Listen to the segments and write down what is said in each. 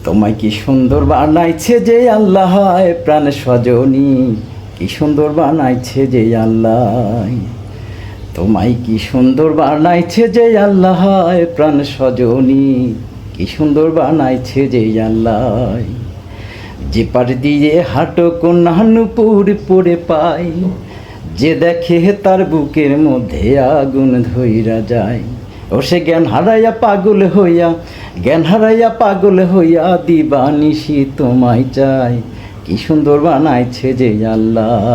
তোমায় কি সুন্দর বানাইছে যে আল্লাহ, প্রাণ সজনী কি সুন্দর বানাইছে যে আল্লাহ। তোমায় কি সুন্দর বানাইছে যে আল্লাহ, প্রাণ সজনী কি সুন্দর বানাইছে যে আল্লাহ। যে পার দিয়ে হাঁটো কন্যা নূপুর পড়ে পাই, যে দেখে তার বুকের মধ্যে আগুন ধইরা যায়। ও সে জ্ঞান হারাইয়া পাগল হইয়া দিবানিশি তোমায় চাই। কি সুন্দর বানাইছে যে আল্লাহ,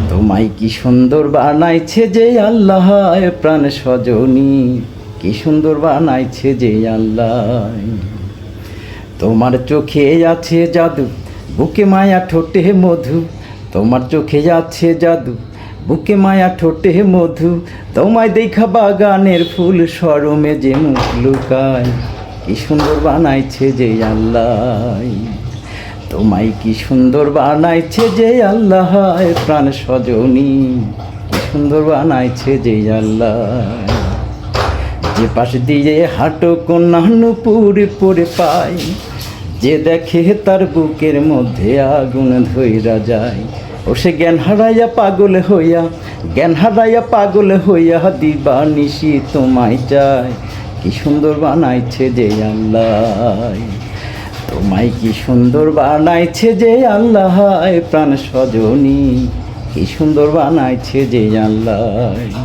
তোমায় কি সুন্দর বানাইছে যে আল্লাহ, প্রাণ সজনী কি সুন্দর বানাইছে যে আল্লাহ। তোমার চোখে আছে জাদু, বুকে মায়া ঠোঁটে মধু। তোমার চোখে আছে জাদু, বুকে মায়া ঠোঁটে মধু। তোমায় দেখা বাগানের ফুল শরমে যে মুখ লুকায়। কি সুন্দর বানাইছে যে আল্লাহ, তোমায় কি সুন্দর বানাইছে যে আল্লাহ, প্রাণ সজনী কি সুন্দর বানাইছে যে আল্লাহ। যে পাশ দিয়ে হাঁটো কন্যা নূপুর পড়ে পাই, যে দেখে তার বুকের মধ্যে আগুন ধইরা যায়। ও সে জ্ঞান হারাইয়া পাগল হইয়া দিবানিশি তোমায় চায়। কি সুন্দর বানাইছে যে আল্লাহ, তোমায় কি সুন্দর বানাইছে যে আল্লাহ, প্রাণ সজনী কি সুন্দর বানাইছে যে আল্লাহ।